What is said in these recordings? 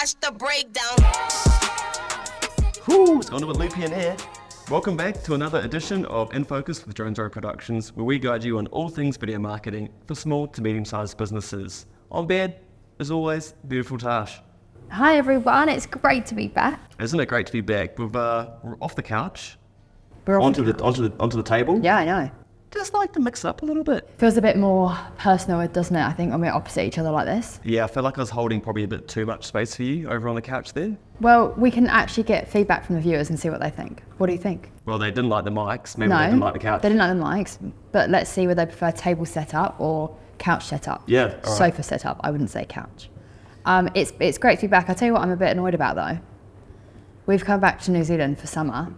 watch the breakdown. Whoo, it's gone to a loopy in here. Welcome back to another edition of In Focus with Jones Road Productions, where we guide you on all things video marketing for small to medium-sized businesses. On bed, as always, beautiful Tash. Hi everyone, it's great to be back. Isn't it great to be back? We're off the couch, We're off onto the table. Yeah, I know. Just like to mix up a little bit. Feels a bit more personal, doesn't it? I think when we're opposite each other like this. Yeah, I felt like I was holding probably a bit too much space for you over on the couch there. Well, we can actually get feedback from the viewers and see what they think. What do you think? Well, they didn't like the mics. Maybe No, they didn't like the couch. they didn't like the mics, but let's see whether they prefer table setup or couch setup. Yeah, all right. Sofa setup. I wouldn't say couch. It's great feedback. I'll tell you what I'm a bit annoyed about though. We've come back to New Zealand for summer,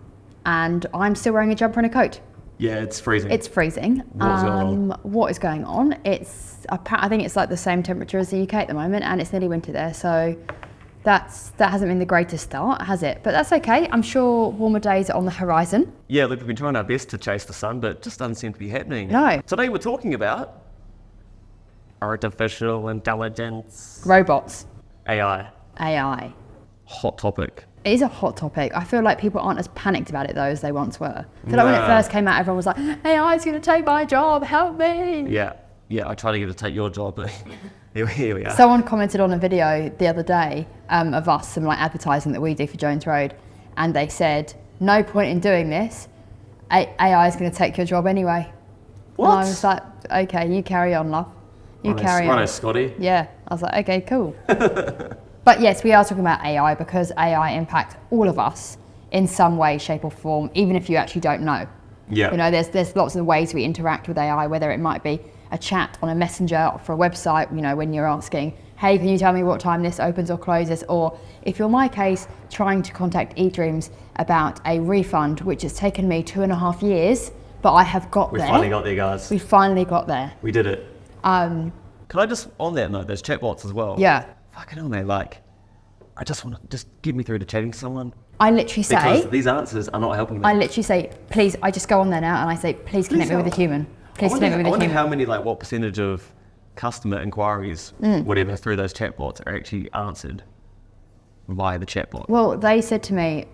and I'm still wearing a jumper and a coat. Yeah, it's freezing. It's freezing. What's going on? What is going on? I think it's like the same temperature as the UK at the moment, and it's nearly winter there, so that hasn't been the greatest start, has it? But that's okay. I'm sure warmer days are on the horizon. Yeah, look, we've been trying our best to chase the sun, but it just doesn't seem to be happening. No. Today we're talking about artificial intelligence. Robots, AI. AI. Hot topic. It is a hot topic. I feel like people aren't as panicked about it though as they once were. I feel like when it Nah. first came out, everyone was like, AI is going to take my job, help me. Yeah, I tried to get it to take your job, but here we are. Someone commented on a video the other day of us, some like advertising that we do for Jones Road, and they said, no point in doing this. AI is going to take your job anyway. What? And I was like, okay, you carry on, love. You carry on. Righto, Scotty. Yeah, I was like, okay, cool. But yes, we are talking about AI because AI impacts all of us in some way, shape or form, even if you actually don't know. Yeah. You know, there's lots of ways we interact with AI, whether it might be a chat on a messenger or for a website, you know, when you're asking, hey, can you tell me what time this opens or closes? Or if you're my case, trying to contact eDreams about a refund, which has taken me 2.5 years, but I have got We there. finally got there, guys. We finally got there. We did it. Can I just, on that note, there's chatbots as well. Yeah. Fucking hell, man, like, I just want to, just get me through to chatting to someone. I literally Because say, these answers are not helping me. I literally say, please, I just go on there now and I say, please connect me with a human. Please connect me with I a wonder human. how many, like, what percentage of customer inquiries, whatever, through those chatbots are actually answered via the chatbot. Well, they said to me,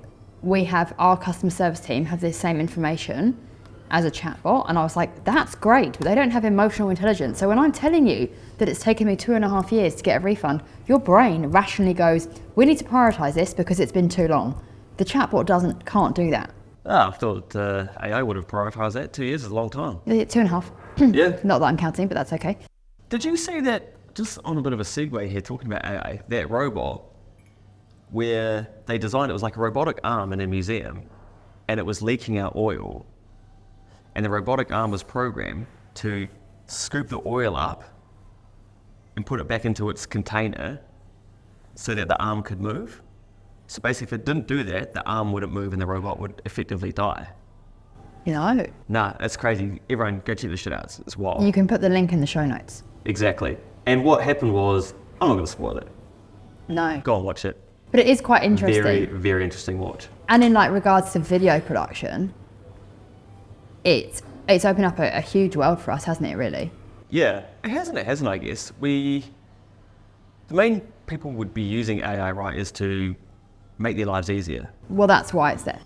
we have our customer service team have the same information as a chatbot, and I was like, that's great, but they don't have emotional intelligence. So when I'm telling you that it's taken me 2.5 years to get a refund, your brain rationally goes, we need to prioritize this because it's been too long. The chatbot can't do that. I thought AI would have prioritised that. 2 years is a long time. 2.5. Yeah. Not that I'm counting, but that's okay. Did you see that, just on a bit of a segue here, talking about AI, that robot where they designed it was like a robotic arm in a museum and it was leaking out oil, and the robotic arm was programmed to scoop the oil up and put it back into its container so that the arm could move. So basically, if it didn't do that, the arm wouldn't move and the robot would effectively die. You know, Nah, that's crazy. Everyone go check this shit out. It's wild. you can put the link in the show notes. Exactly. And what happened was, I'm not going to spoil it. No. Go and watch it. But it is quite interesting. Very, very interesting watch. And in like regards to video production, it's opened up a huge world for us, hasn't it, really? Yeah, it hasn't, I guess. The main people would be using AI, right, is to make their lives easier. Well, that's why it's there.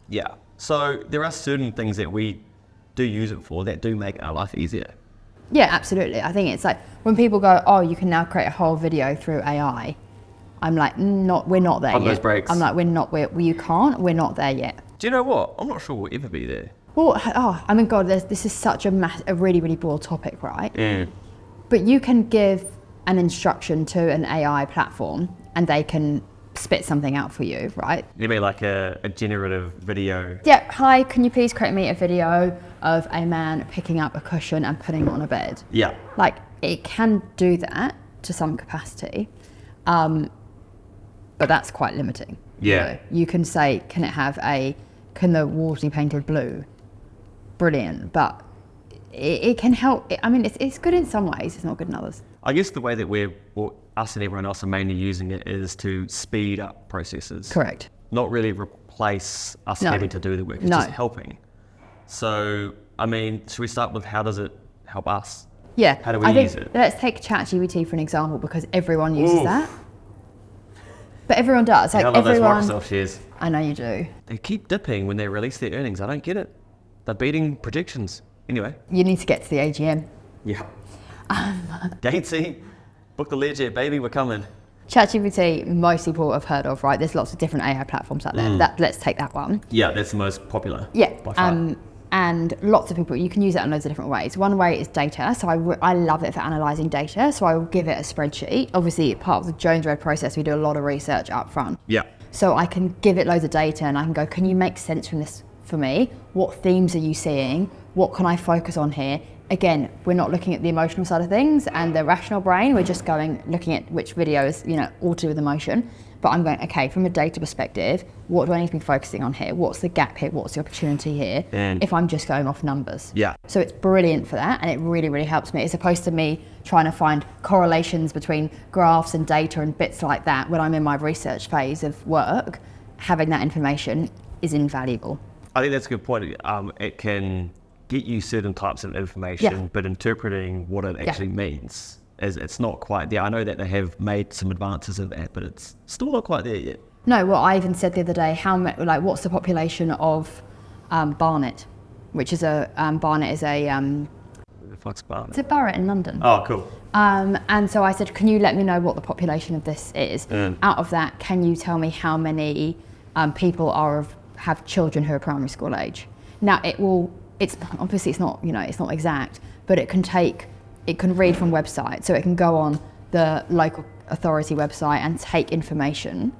Yeah. So there are certain things that we do use it for that do make our life easier. Yeah, absolutely. I think it's like when people go, oh, you can now create a whole video through AI. I'm like, we're not there Pump yet. those brakes. I'm like, you can't, we're not there yet. Do you know what? I'm not sure we'll ever be there. Well, I mean, God, this is such a really, really broad topic, right? Mm. But you can give an instruction to an AI platform and they can spit something out for you, right? You mean like a generative video? Yeah, hi, can you please create me a video of a man picking up a cushion and putting it on a bed? Yeah. Like, it can do that to some capacity, but that's quite limiting. Yeah. You know? You can say, can the walls be painted blue? Brilliant, but it can help. I mean, it's good in some ways, it's not good in others. I guess the way that us and everyone else are mainly using it is to speed up processes. Correct. Not really replace us No. having to do the work, it's No. just helping. So, I mean, should we start with how does it help us? Yeah. How do we I think use it? Let's take ChatGPT for an example because everyone uses Oof. that. But everyone does. Like I love everyone. those Microsoft shares. I know you do. They keep dipping when they release their earnings. I don't get it. They're beating predictions. Anyway. You need to get to the AGM. Yeah. Gatesy, book the ledger, baby, we're coming. ChatGPT, most people have heard of, right? There's lots of different AI platforms out there. Let's take that one. Yeah, that's the most popular. Yeah. By far. And lots of people, you can use it in loads of different ways. One way is data. So I love it for analysing data. So I will give it a spreadsheet. Obviously, part of the Jones-Road process, we do a lot of research up front. Yeah. So I can give it loads of data and I can go, can you make sense from this for me? What themes are you seeing? What can I focus on here? Again, we're not looking at the emotional side of things and the rational brain. We're just looking at which video is, all to do with emotion. But I'm going, okay, from a data perspective, what do I need to be focusing on here? What's the gap here? What's the opportunity here? And if I'm just going off numbers. Yeah. So it's brilliant for that, and it really, really helps me, as opposed to me trying to find correlations between graphs and data and bits like that when I'm in my research phase of work. Having that information is invaluable. I think that's a good point. It can get you certain types of information, but interpreting what it actually means it's not quite there. I know that they have made some advances in that, but it's still not quite there yet. No, well, I even said the other day, what's the population of Barnet, which is Barnet is a Who the fuck's Barnet? It's a borough in London. Oh, cool. And so I said, can you let me know what the population of this is? Out of that, can you tell me how many people have children who are primary school age? Now it's obviously it's not exact, but it can read from websites, so it can go on the local authority website and take information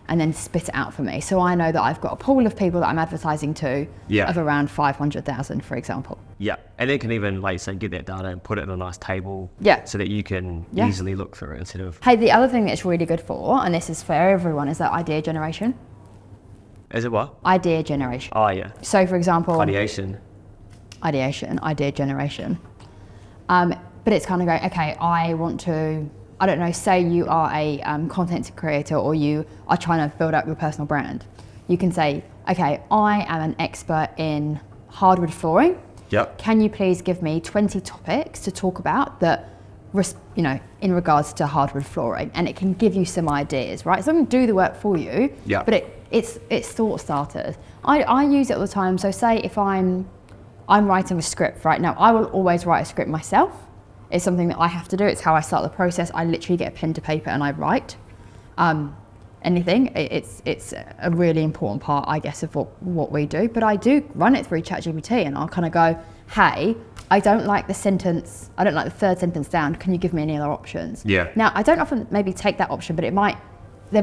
and then spit it out for me. So I know that I've got a pool of people that I'm advertising to of around 500,000, for example. Yeah, and it can even, like, say, get that data and put it in a nice table so that you can easily look through it instead of... Hey, the other thing that it's really good for, and this is for everyone, is that idea generation. Is it what? Idea generation. Oh, yeah. So, for example... Ideation, idea generation. But it's kind of going, okay, I want to, I don't know, say you are a content creator or you are trying to build up your personal brand. You can say, okay, I am an expert in hardwood flooring. Yep. Can you please give me 20 topics to talk about that, in regards to hardwood flooring? And it can give you some ideas, right? So I'm going to do the work for you, but it's thought starters. I use it all the time. So say if I'm writing a script right now, I will always write a script myself. It's something that I have to do. It's how I start the process. I literally get a pen to paper and I write anything. It's a really important part, I guess, of what we do. But I do run it through ChatGPT and I'll kind of go, hey, I don't like the third sentence down. Can you give me any other options? Yeah. Now, I don't often maybe take that option, but there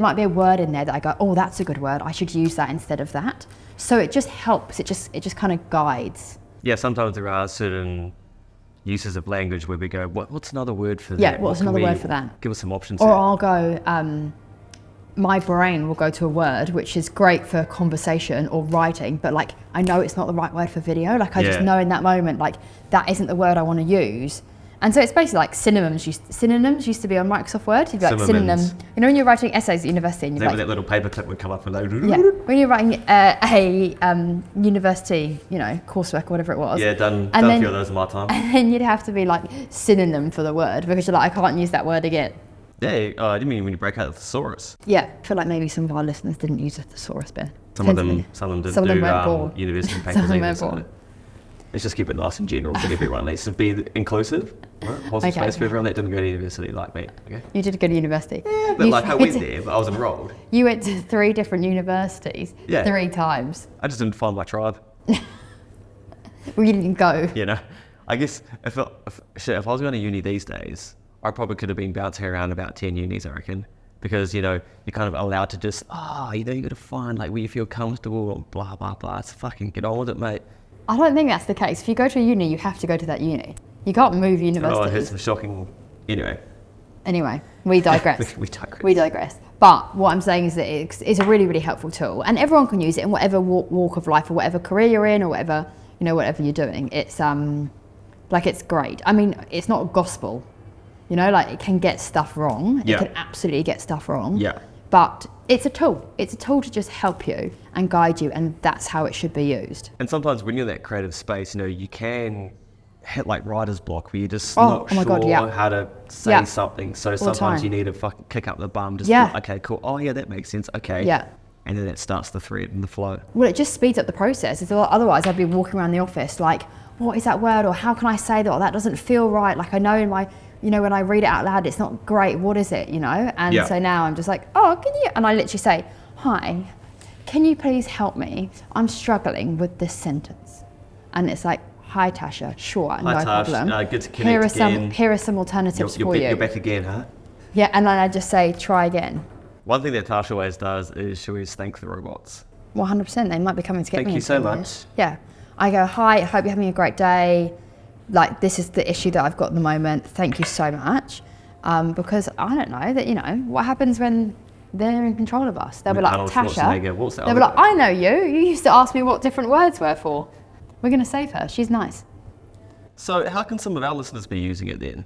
might be a word in there that I go, oh, that's a good word. I should use that instead of that. So it just helps. It just kind of guides. Yeah, sometimes there are certain uses of language where we go, what's another word for that? Yeah, what's another word for that? Give us some options. Or there. I'll go, my brain will go to a word which is great for conversation or writing, but like I know it's not the right word for video. Like I just know in that moment, like that isn't the word I want to use. And so it's basically like synonyms used to be on Microsoft Word. You'd be like synonym. You know when you're writing essays at university and you're that little paperclip would come up and when you're writing a university, coursework or whatever it was. Yeah, done a few of those in my time. And then you'd have to be like synonym for the word because you're like, I can't use that word again. Yeah, I didn't mean when you break out the thesaurus. Yeah, I feel like maybe some of our listeners didn't use a thesaurus bit. Some of them didn't do university papers either. Let's just keep it nice and general for everyone. Let's be inclusive. Right? Hold some space for everyone that didn't go to university like me. Okay. You did go to university. Yeah, but I went there, but I was enrolled. You went to 3 different universities 3 times. I just didn't find my tribe. Well, you didn't go. I guess if I was going to uni these days, I probably could have been bouncing around about 10 unis, I reckon. Because, you're kind of allowed to just, you got to find like where you feel comfortable and blah, blah, blah. It's fucking get on with it, mate. I don't think that's the case. If you go to a uni, you have to go to that uni. You can't move universities. Oh, I heard some shocking... Anyway, we digress. We digress. But what I'm saying is that it's a really, really helpful tool. And everyone can use it in whatever walk of life or whatever career you're in or whatever, whatever you're doing. It's, it's great. I mean, it's not gospel. It can get stuff wrong. It can absolutely get stuff wrong. Yeah. But it's a tool. It's a tool to just help you and guide you, and that's how it should be used. And sometimes when you're in that creative space, you can hit like writer's block where you're just Oh, not oh my sure God, yeah. how to say Yeah. something. So the sometimes time. you need to fucking kick up the bum. Just Yeah. be like, okay, cool. Oh yeah, that makes sense. Okay. Yeah. And then it starts the thread and the flow. Well, it just speeds up the process. Otherwise, I'd be walking around the office like, what is that word? Or how can I say that? Or that doesn't feel right. Like I know in my, you know, when I read it out loud, it's not great. What is it, you know? And Yeah. so now I'm just like, oh, can you? And I literally say, hi, can you please help me? I'm struggling with this sentence. And it's like, hi, Tasha, sure, Hi, no Tash. problem. Good to connect again. Here are some alternatives for you. You're back again, huh? Yeah, and then I just say, try again. One thing that Tash always does is she always thank the robots. 100%, they might be coming to get Thank me. you in so 10 much. years. Yeah. I go, hi, I hope you're having a great day. Like, this is the issue that I've got at the moment. Thank you so much. Because I don't know that, you know, what happens when they're in control of us? They'll be like, Arnold Tasha. Schwarzenegger, what's that They'll be other- like, I know you. You used to ask me what different words were for. We're going to save her. She's nice. So how can some of our listeners be using it then?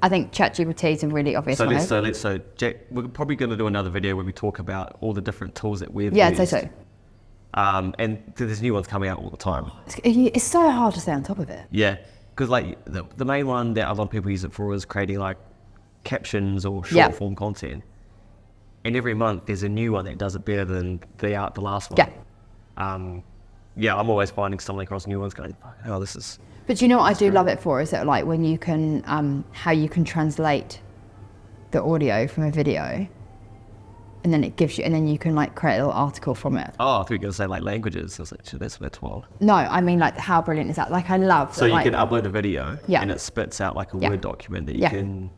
I think ChatGPT is a really obvious way. So Jack, we're probably going to do another video where we talk about all the different tools that we've Yeah, used. I'd say so. And there's new ones coming out all the time. It's so hard to stay on top of it. Yeah, because like the main one that a lot of people use it for is creating like captions or short Yeah. form content. And every month there's a new one that does it better than the last one. Yeah. Yeah, I'm always finding stumbling across new ones going, oh, this is... But do you know what I do love it for? Is that like when you can, how you can translate the audio from a video, and then it gives you, and then you can like create a little article from it. Oh, I thought you were going to say like languages. I was like, shit, that's wild. No, I mean like how brilliant is that? Like I love. So that, you like, can upload a video Yeah. and it spits out like a Yeah. Word document that you Yeah. can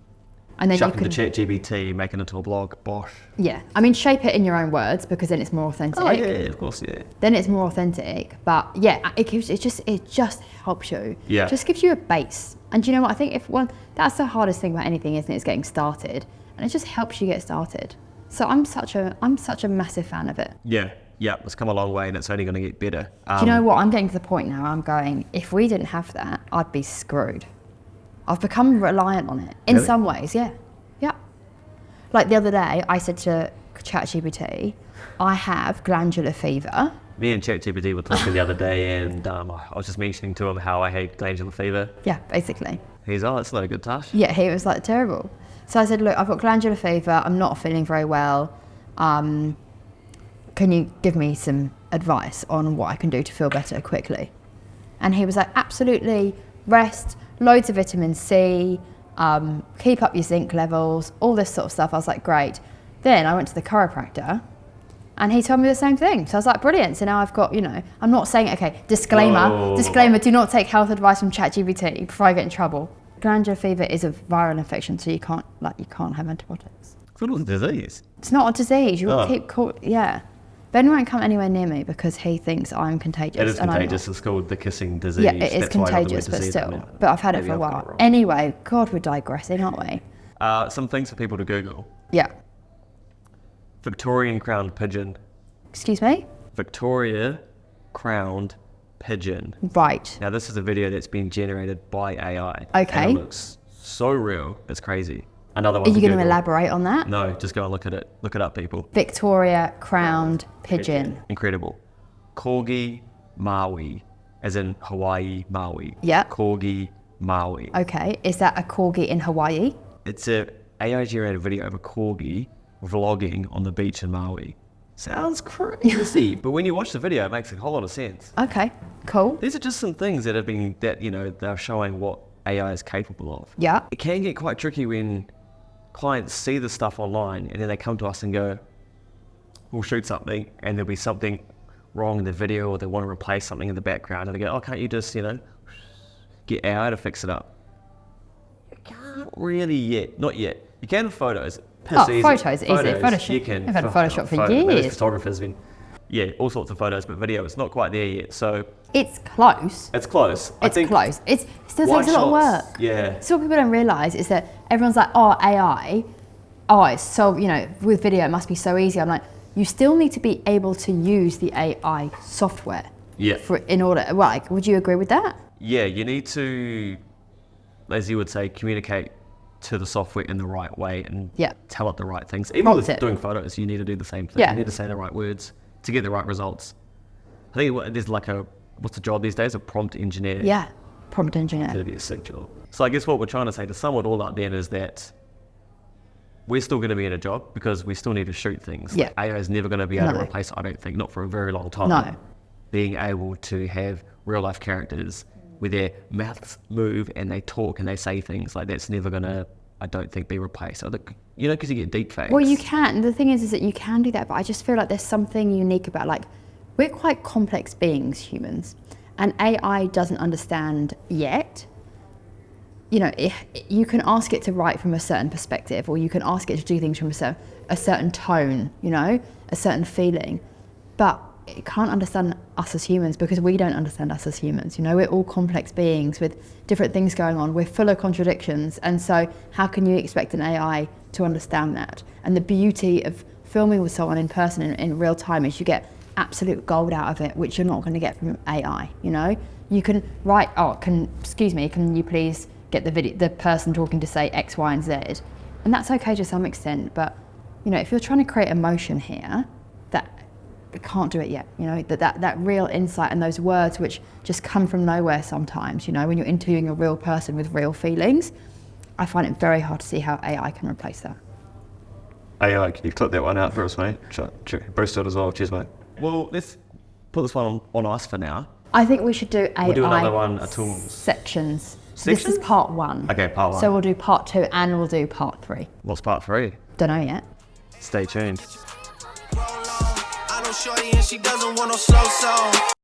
and then you chuck can, into ChatGPT, make it into a blog, bosh. yeah. I mean shape it in your own words because then it's more authentic. Oh, yeah, of course, yeah. Then it's more authentic. But yeah, it just helps you. Yeah. Just gives you a base. And do you know what? I think that's the hardest thing about anything, isn't it? Is getting started, and it just helps you get started. So I'm such a massive fan of it. Yeah, it's come a long way and it's only going to get better. Do you know what? I'm getting to the point now. I'm going, if we didn't have that, I'd be screwed. I've become reliant on it in Really? some ways. Yeah. Like the other day, I said to ChatGPT, I have glandular fever. Me and ChatGPT were talking the other day and I was just mentioning to him how I hate glandular fever. Yeah, basically. He's, oh, it's not a good task. Yeah, he was like terrible. So I said, look, I've got glandular fever. I'm not feeling very well. Can you give me some advice on what I can do to feel better quickly? And he was like, absolutely. Rest, loads of vitamin C, keep up your zinc levels, all this sort of stuff. I was like, great. Then I went to the chiropractor and he told me the same thing. So I was like, brilliant. So now I've got, you know, I'm not saying, okay, disclaimer, do not take health advice from ChatGPT before I get in trouble. Glandular fever is a viral infection, so you can't have antibiotics. It's not a disease. It's not a disease. You Oh. keep yeah. Ben won't come anywhere near me because he thinks I'm contagious. It is and I'm not. contagious. It's called the kissing disease. Yeah, it is That's why I got the word contagious, but disease still. in there. But I've had it Maybe for a I've got while. it wrong. Anyway, God, we're digressing, aren't we? Some things for people to Google. Yeah. Victorian crowned pigeon. Excuse me? Victoria crowned pigeon. Right. Now this is a video that's been generated by AI. Okay. And it looks so real. It's crazy. Another one. Are you going to Google. elaborate on that? No, just go and look at it. Look it up, people. Victoria crowned pigeon. Incredible. Corgi Maui, as in Hawaii Maui. Yeah. Corgi Maui. Okay. Is that a corgi in Hawaii? It's a AI generated video of a corgi vlogging on the beach in Maui. Sounds crazy, but when you watch the video, it makes a whole lot of sense. Okay. Cool. These are just some things that they're showing what AI is capable of. Yeah. It can get quite tricky when clients see the stuff online and then they come to us and go, we'll shoot something and there'll be something wrong in the video or they want to replace something in the background and they go, oh, can't you just, get AI to fix it up? You can't really yet. Not yet. You can with photos. Photos, easy. Photoshop. You can. I've had Photoshop for Most years. photographers been, all sorts of photos, but video, it's not quite there yet. So It's close. it's close. I It's think close. It still wide takes a lot of shots, work. Yeah. So what people don't realise is that everyone's like, oh, AI, it's so, with video it must be so easy. I'm like, you still need to be able to use the AI software. Yeah. Would you agree with that? Yeah, you need to, as you would say, communicate to the software in the right way and tell it the right things. Even Prompt with it. doing photos, you need to do the same thing. Yeah. You need to say the right words to get the right results. I think there's like what's the job these days? A prompt engineer. Yeah. prompt engineer. It'll be essential. So I guess what we're trying to say to sum it all up then is that we're still going to be in a job because we still need to shoot things. Yeah. AI is never going to be able to No. replace, I don't think, not for a very long time. No. Being able to have real life characters where their mouths move and they talk and they say things, like that's never going to, I don't think, be replaced. You know, because you get deep fakes. Well, you can. The thing is that you can do that, but I just feel like there's something unique about, like, we're quite complex beings, humans, and AI doesn't understand yet. You know, you can ask it to write from a certain perspective, or you can ask it to do things from a certain tone, you know, a certain feeling, but it can't understand us as humans because we don't understand us as humans. You know, we're all complex beings with different things going on. We're full of contradictions, and so how can you expect an AI to understand that? And the beauty of filming with someone in person in real time is you get absolute gold out of it, which you're not going to get from AI. You know, you can write, excuse me, can you please get the person talking to say X, Y, and Z, and that's okay to some extent. But you know, if you're trying to create emotion here, that it can't do it yet. You know, that real insight and those words which just come from nowhere sometimes. You know, when you're interviewing a real person with real feelings, I find it very hard to see how AI can replace that. AI, can you clip that one out for us, mate? Bruce did as well. Cheers, mate. Well, let's put this one on ice for now. I think we should do AI We'll do another one, a tools. sections. This Sections? is part 1. Okay, part 1. So we'll do part 2 and we'll do part 3. What's part 3? Don't know yet. Stay tuned. I know shorty and she doesn't want no slow song.